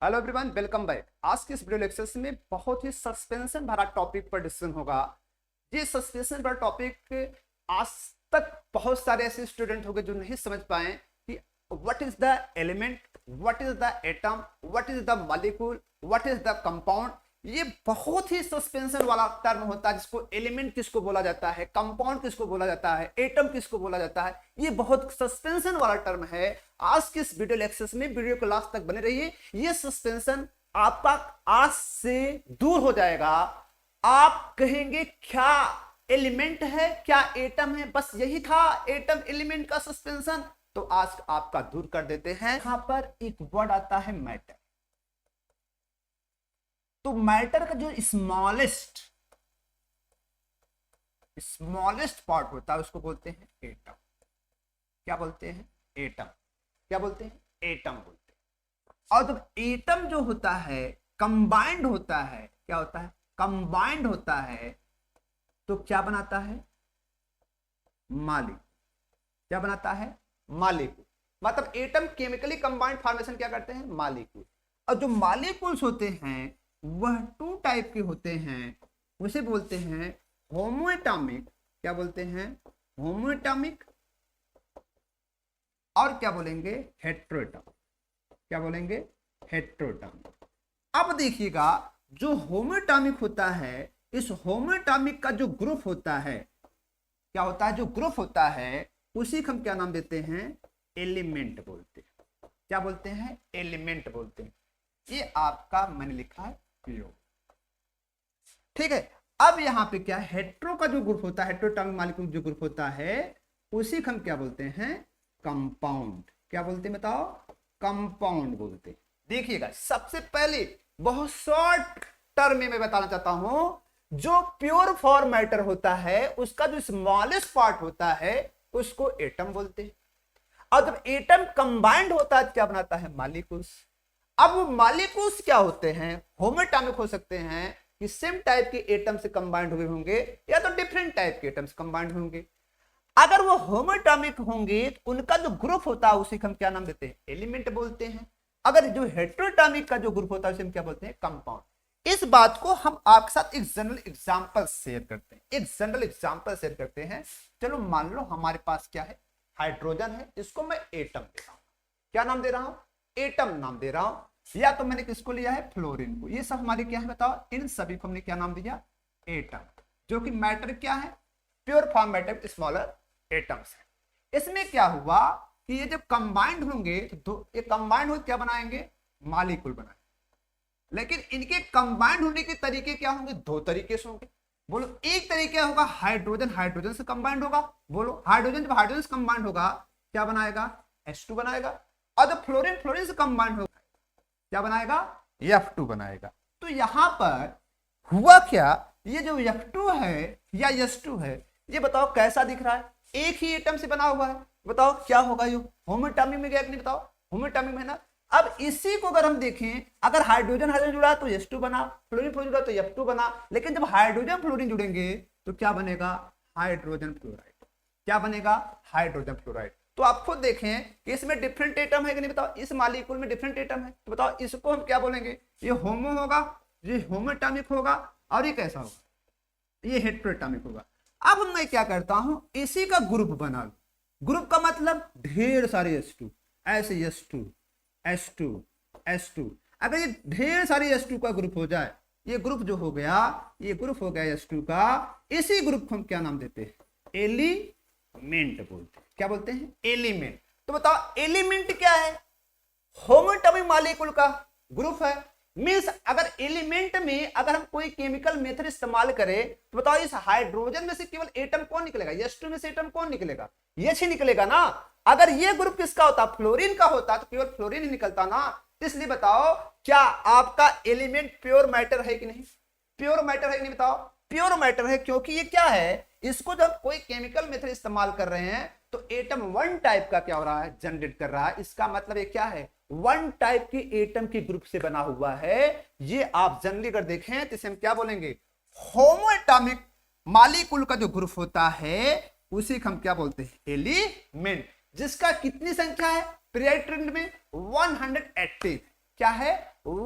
Hello everyone, welcome back. आज के इस वीडियो लेक्चर में बहुत ही सस्पेंशन भरा टॉपिक पर डिस्कशन होगा। ये सस्पेंशन भरा टॉपिक आज तक बहुत सारे ऐसे स्टूडेंट होंगे जो नहीं समझ पाए कि what is the element, what is the atom, what is the molecule, what is the compound. ये बहुत ही सस्पेंशन वाला टर्म होता है, जिसको एलिमेंट किसको बोला जाता है, कंपाउंड किसको बोला जाता है, एटम किसको बोला जाता है। ये बहुत सस्पेंशन वाला टर्म है। आज के इस वीडियो लेक्चर में वीडियो को लास्ट तक बने रहिए। ये सस्पेंशन आपका आज से दूर हो जाएगा। आप कहेंगे क्या एलिमेंट है, क्या एटम है, बस यही था एटम एलिमेंट का सस्पेंशन। तो आज आपका दूर कर देते हैं। यहां पर एक वर्ड आता है मैटर। तो मैटर का जो स्मॉलेस्ट पार्ट होता है उसको बोलते हैं एटम। क्या बोलते हैं? एटम। क्या बोलते हैं? एटम बोलते हैं। और जब एटम जो होता है कंबाइंड होता है, क्या होता है? कंबाइंड होता है, तो क्या बनाता है? मॉलिक्यूल। क्या बनाता है? मॉलिक्यूल। मतलब एटम केमिकली कंबाइंड फॉर्मेशन क्या करते हैं? मॉलिक्यूल। और जो मॉलिक्यूल्स होते हैं वह टू टाइप के होते हैं। उसे बोलते हैं होमोएटॉमिक। क्या बोलते हैं? होमोएटॉमिक। और क्या बोलेंगे? हेट्रोएटॉमिक। क्या बोलेंगे? हेट्रोएटॉमिक। अब देखिएगा, जो होमोएटॉमिक होता है, इस होमोएटॉमिक का जो ग्रुप होता है, क्या होता है? जो ग्रुप होता है उसी को हम क्या नाम देते हैं? एलिमेंट बोलते हैं। क्या बोलते हैं? एलिमेंट बोलते हैं। ये आपका मैंने लिखा है पीओ। ठीक है। अब यहां पे क्या, हेट्रो का जो ग्रुप होता है, हेट्रोएटॉमिक मॉलिक्यूल जो ग्रुप होता है उसी को हम क्या बोलते हैं? कंपाउंड। क्या बोलते हैं बताओ? कंपाउंड बोलते हैं। देखिएगा, सबसे पहले बहुत शॉर्ट टर्म में मैं बताना चाहता हूं, जो प्योर फॉर्म मैटर होता है उसका जो स्मॉलेस्ट पार्ट होता है उसको एटम बोलते हैं। और जब एटम कंबाइंड होता है क्या बनाता है? मॉलिक्यूल्स। अब वो मॉलिक्यूल्स क्या होते हैं? होमोएटॉमिक हो सकते हैं कि सेम टाइप के एटम से कंबाइंड हुए होंगे, या तो डिफरेंट टाइप के एटम से कंबाइंड होंगे। अगर वो होमोएटॉमिक होंगे तो उनका जो ग्रुप होता है उसे हम क्या नाम देते हैं? एलिमेंट बोलते हैं। अगर जो हेट्रोएटॉमिक का जो ग्रुप होता है उसे हम क्या बोलते हैं? कंपाउंड। इस बात को हम आपके साथ एक जनरल एग्जांपल शेयर करते हैं। एक जनरल एग्जांपल शेयर करते हैं। चलो मान लो हमारे पास क्या है? हाइड्रोजन है। इसको मैं एटम दे रहा हूं। क्या नाम दे रहा हूं? एटम नाम दे रहा हूं। या तो मैंने किसको लिया है? फ्लोरीन को। ये सब हमारे क्या है बताओ? इन सभी को हमने क्या नाम दिया? एटम। जो कि मैटर क्या है? Pure form matter smaller atoms है। इसमें क्या हुआ कि ये जब कंबाइंड होंगे तो ये कंबाइंड हो क्या बनाएंगे? मॉलिक्यूल बनाएंगे। लेकिन इनके कंबाइंड होने के तरीके क्या होंगे? दो तरीके से होंगे। बोलो, एक तरीका होगा हाइड्रोजन हाइड्रोजन से कंबाइंड होगा। बोलो, हाइड्रोजन जब हाइड्रोजन से कंबाइंड होगा क्या बनाएगा? H2 बनाएगा। और जब फ्लोरीन फ्लोरीन से कंबाइंड होगा क्या बनाएगा? F2 बनाएगा। तो यहां पर हुआ क्या, ये जो F2 है या S2 है, ये बताओ कैसा दिख रहा है? एक ही एटम से बना हुआ है। बताओ क्या होगा? ये होमोएटॉमिक में गया कि नहीं? बताओ, होमोएटॉमिक में ना। अब इसी को अगर हम देखें, अगर हाइड्रोजन हाइड्रोजन जुड़ा तो H2 बना, फ्लोरीन फ्लोरीन जुड़ा तो F2 बना। लेकिन जब हाइड्रोजन फ्लोरीन जुड़ेंगे तो क्या बनेगा? Hydrogen fluoride. क्या बनेगा? Hydrogen fluoride. तो आप खुद देखें कि इसमें डिफरेंट एटम है कि नहीं? बताओ, इस मॉलिक्यूल में डिफरेंट एटम है। तो बताओ इसको हम क्या बोलेंगे? ये होमो होगा, ये होमोएटॉमिक होगा, और ये कैसा होगा? ये हेट्रोएटॉमिक होगा। अब मैं क्या करता हूं, इसी का ग्रुप बना लूं। ग्रुप का मतलब ढेर सारे H2, ऐसे H2 H2 H2। अगर ये ढेर सारी H2 का ग्रुप हो जाए, ये ग्रुप जो हो गया, ये ग्रुप हो गया H2 का, इसी ग्रुप को हम क्या नाम देते हैं? एलिमेंट बोलते हैं। क्या बोलते हैं? एलिमेंट। तो बताओ एलिमेंट क्या है? होमोएटॉमिक मॉलिक्यूल का ग्रुप है। मींस अगर एलिमेंट में अगर हम कोई केमिकल मेथड इस्तेमाल करें तो बताओ इस हाइड्रोजन में से केवल एटम कौन निकलेगा? H2 में से एटम कौन निकलेगा? H ही निकलेगा ना। अगर ये ग्रुप किसका होता? फ्लोरीन का होता तो केवल फ्लोरीन ही निकलता ना। इसलिए बताओ क्या आपका एलिमेंट प्योर मैटर है कि नहीं? प्योर मैटर है कि नहीं? बताओ, प्योर मैटर है। क्योंकि ये क्या है, इसको जब कोई केमिकल मेथड इस्तेमाल कर रहे हैं तो एटम वन टाइप का क्या हो रहा है? जनरेट कर रहा है। इसका मतलब ये क्या है? वन टाइप की एटम के ग्रुप से बना हुआ है। ये आप जनरली अगर देखें तो इसे हम क्या बोलेंगे? होमोएटॉमिक मॉलिक्यूल का जो ग्रुप होता है उसी को हम क्या बोलते हैं? एलिमेंट। जिसका कितनी संख्या है? पीरियोडिक टेबल में 180। क्या है?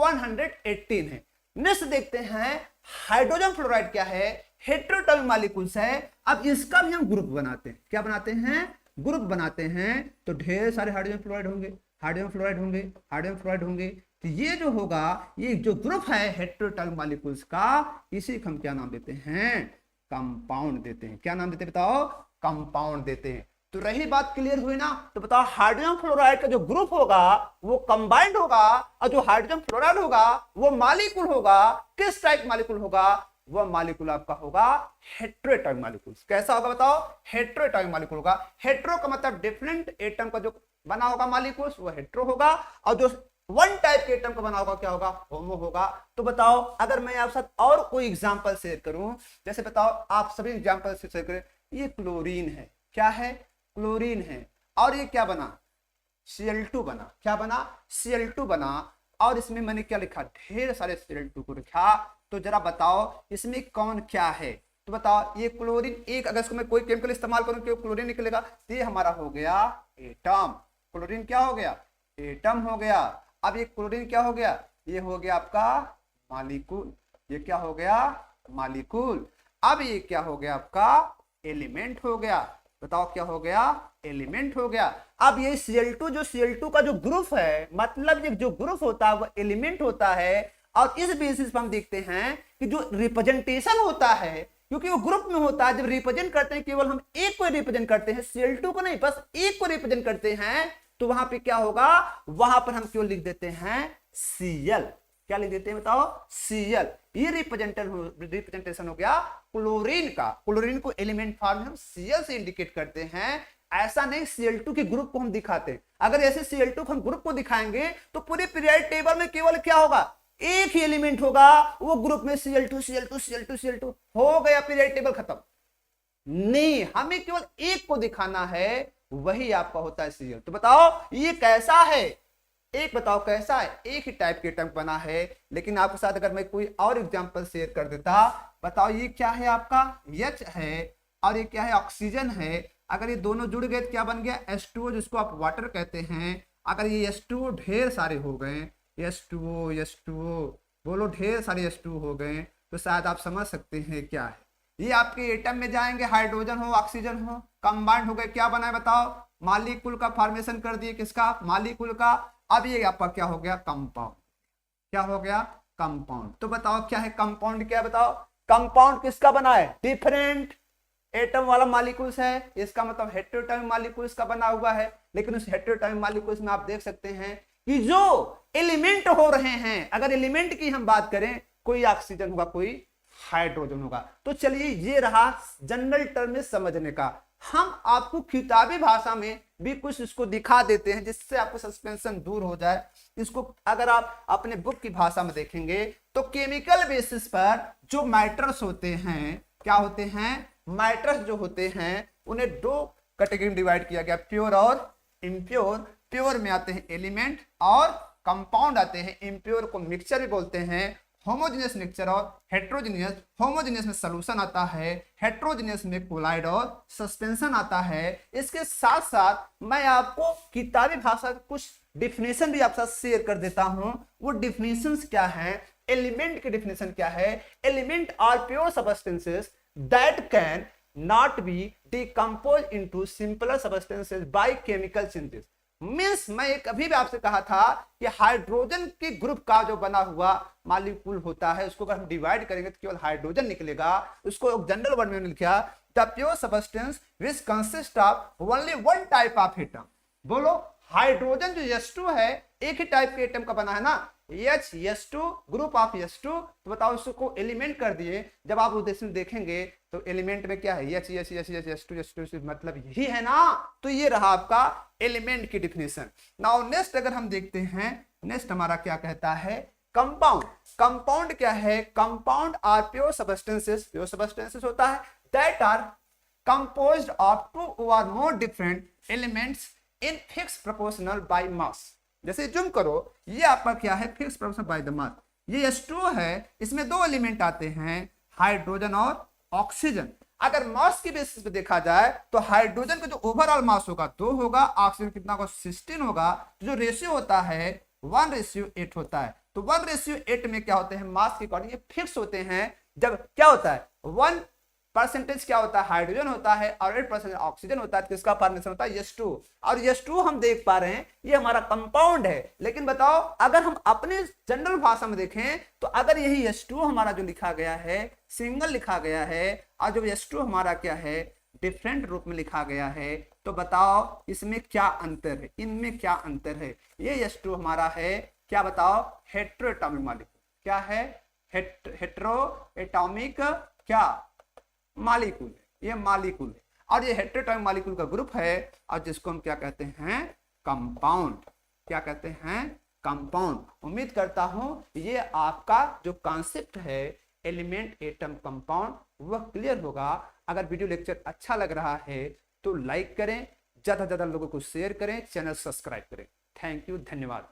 118 है। नेक्स्ट देखते हैं हाइड्रोजन फ्लोराइड क्या है, हेटेरोटॉमिक मॉलिक्यूल्स है। अब इसका भी हम ग्रुप बनाते हैं, क्या बनाते हैं, ग्रुप बनाते हैं। तो ढेर सारे हाइड्रोजन फ्लोराइड होंगे, हाइड्रोजन फ्लोराइड होंगे, हाइड्रोजन फ्लोराइड होंगे। तो ये जो होगा, ये जो ग्रुप है हेटेरोटॉमिक मॉलिक्यूल्स का, इसी को हम क्या नाम देते हैं, कंपाउंड देते हैं। क्या नाम देते हैं बताओ, कंपाउंड देते हैं। तो रही बात क्लियर हुई ना। तो बताओ हाइड्रोजन फ्लोराइड का जो ग्रुप होगा वो कंबाइंड होगा, और जो हाइड्रोजन फ्लोराइड होगा वो मॉलिक्यूल होगा। किस टाइप मॉलिक्यूल होगा, वह मॉलिक्यूल आपका होगा हेटेरोटॉमिक मॉलिक्यूल। कैसा होगा बताओ, हेटेरोटॉमिक मॉलिक्यूल होगा। हेटेरो का मतलब डिफरेंट एटम का जो बना होगा मॉलिक्यूल्स वो हेटेरो होगा, और जो वन टाइप के एटम का बना होगा क्या होगा, होमो होगा। तो बताओ अगर मैं आपके साथ और कोई एग्जांपल शेयर करूं, जैसे बताओ आप सभी एग्जांपल शेयर करें। ये क्लोरीन है, क्या है, क्लोरीन है, और ये क्या बना, Cl2 बना। क्या बना, Cl2 बना। और इसमें मैंने क्या लिखा, ढेर सारे Cl2 को लिखा। तो जरा बताओ इसमें कौन क्या है। तो बताओ ये क्लोरीन एक, अगर इसको मैं कोई केमिकल इस्तेमाल करूं कि क्लोरीन निकलेगा, तो ये हमारा हो गया एटम। क्लोरीन क्या हो गया, एटम हो गया। अब ये क्लोरीन क्या हो गया, ये हो गया आपका मॉलिक्यूल। ये क्या हो गया, मॉलिक्यूल। अब ये क्या हो गया आपका, एलिमेंट हो गया। बताओ क्या हो गया, एलिमेंट हो गया। अब ये Cl2, जो Cl2 का जो ग्रुप है, मतलब ये जो ग्रुप होता है वो एलिमेंट होता है। और इस बेसिस पर हम देखते हैं कि जो रिप्रेजेंटेशन होता है, क्योंकि वो ग्रुप में होता है, जब रिप्रेजेंट करते हैं केवल हम एक को रिप्रेजेंट करते हैं, Cl2 को नहीं, बस एक को रिप्रेजेंट करते हैं। तो वहां पे क्या होगा, वहां पर हम क्यों लिख देते हैं Cl। क्या लिख देते हैं बताओ, Cl। ये रिप्रेजेंटेशन हो गया क्लोरीन का। क्लोरीन को एलिमेंट फॉर्म में हम Cl से इंडिकेट करते हैं। ऐसा नहीं Cl2 के ग्रुप को हम दिखाते हैं। अगर ऐसे Cl2 को हम ग्रुप को दिखाएंगे तो पूरे पीरियड टेबल में केवल क्या होगा, एक ही एलिमेंट होगा, वो ग्रुप में Cl2 Cl2 Cl2 Cl2 हो गया, पीरियड टेबल खत्म। नहीं, हमें केवल एक को दिखाना है, वही आपका होता है Cl। तो बताओ ये कैसा है, एक बताओ कैसा है, एक ही टाइप के एटम बना है। लेकिन आपके साथ अगर मैं कोई और एग्जांपल शेयर कर देता, बताओ ये क्या है आपका, H है, और ये क्या है, ऑक्सीजन है। अगर ये दोनों जुड़ गए तो क्या बन गया, H2O, जिसको आप वाटर कहते हैं। अगर ये H2O ढेर सारे हो गए, H2O H2O बोलो, ढेर सारे H2O हो गए, तो शायद आप समझ सकते हैं क्या है। ये आपके एटम में जाएंगे, हाइड्रोजन हो ऑक्सीजन हो, कंबाइंड हो गए, क्या बना है बताओ, मॉलिक्यूल का फॉर्मेशन कर दिए, किसका, मॉलिक्यूल का। अब ये आपका क्या हो गया, कंपाउंड। क्या हो गया, कंपाउंड। तो बताओ क्या है कंपाउंड, क्या बताओ, कंपाउंड किसका बना है, डिफरेंट एटम वाला मॉलिक्यूल्स है। इसका मतलब हेटेरोटॉमिक मॉलिक्यूल्स का बना हुआ है। लेकिन उस हेटेरोटॉमिक मॉलिक्यूल्स में आप देख सकते हैं कि जो एलिमेंट हो रहे हैं, अगर एलिमेंट की हम बात करें, कोई ऑक्सीजन होगा, कोई हाइड्रोजन होगा। तो चलिए ये रहा जनरल टर्म में समझने का। हम आपको किताबी भाषा में भी कुछ इसको दिखा देते हैं, जिससे आपको सस्पेंशन दूर हो जाए। इसको अगर आप अपने बुक की भाषा में देखेंगे तो केमिकल बेसिस पर जो मैटर्स होते हैं, क्या होते हैं, मैटर्स जो होते हैं, उन्हें दो कैटेगरी में डिवाइड किया गया, प्योर और इम्प्योर। प्योर में आते हैं एलिमेंट, और कंपाउंड आते हैं। इम्प्योर को मिक्सचर भी बोलते हैं, होमोजेनियस मिक्सचर और हेट्रोजेनियस। होमोजेनियस में सॉल्यूशन आता है, हेट्रोजेनियस में कोलाइड और सस्पेंशन आता है। इसके साथ साथ मैं आपको किताबी भाषा के कुछ डिफिनेशन भी आपके साथ शेयर कर देता हूं। वो डिफिनेशंस क्या है, एलिमेंट की डिफिनेशन क्या है। Element are pure substances that can not be decompose into simpler substances by chemical synthesis. Means मैं कभी भी आपसे कहा था कि हाइड्रोजन के ग्रुप का जो बना हुआ मॉलिक्यूल होता है, उसको अगर हम डिवाइड करेंगे तो केवल हाइड्रोजन निकलेगा। उसको जनरल वर्ड में लिखा, the pure substance which consist of only one type of atom. बोलो, हाइड्रोजन जो H2 है, एक ही टाइप के एटम का बना है ना, H2 ग्रुप ऑफ H2। तो बताओ उसको एलिमेंट कर दिए। जब आप उस देखेंगे तो एलिमेंट में क्या है, H2 मतलब यही है ना। तो ये रहा आपका एलिमेंट की डिफिनेशन। नाउ नेक्स्ट अगर हम देखते हैं, नेक्स्ट हमारा क्या कहता है, कंपाउंड। कंपाउंड क्या है, compound are pure substances. Pure substances होता है that are composed of two or more different elements in fix proportional by mass. जैसे जूम करो, ये आपका क्या है, fix proportional by the mass. ये H2 है, इसमें दो एलिमेंट आते हैं, हाइड्रोजन और ऑक्सीजन। अगर मास की बेसिस पे देखा जाए तो हाइड्रोजन का जो ओवरऑल मास होगा 2 होगा, ऑक्सीजन कितना होगा 16 होगा। जो रेशियो होता है 1:8 होता है। तो 1:8 में क्या होते हैं, मास के अकॉर्डिंग ये फिक्स होते हैं। जब क्या होता है 1% क्या होता है, हाइड्रोजन होता है, और 8% ऑक्सीजन होता है, तो इसका फॉर्मेशन होता है H2। और H2 हम देख पा रहे हैं ये हमारा कंपाउंड है। लेकिन बताओ अगर हम अपने जनरल भाषा में देखें तो अगर यही H2 हमारा जो लिखा गया है सिंगल लिखा गया है, और जो H2 हमारा क्या है डिफरेंट रूप में लिखा गया है, तो बताओ इसमें क्या अंतर है, इनमें क्या अंतर है। ये H2 हमारा है क्या, बताओ हेट्रोएटॉमिक मॉलिक्यूल। क्या है, हेट्रोएटॉमिक क्या मॉलिक्यूल है, ये मॉलिक्यूल है। और ये हेट्रोएटॉमिक मॉलिक्यूल का ग्रुप है, और जिसको हम क्या कहते हैं, कंपाउंड। क्या कहते हैं, कंपाउंड। उम्मीद करता हूं ये आपका जो कॉन्सेप्ट है एलिमेंट एटम कंपाउंड वह क्लियर होगा। अगर वीडियो लेक्चर अच्छा लग रहा है तो लाइक करें, ज्यादा से ज्यादा लोगों को शेयर करें, चैनल सब्सक्राइब करें। थैंक यू, धन्यवाद।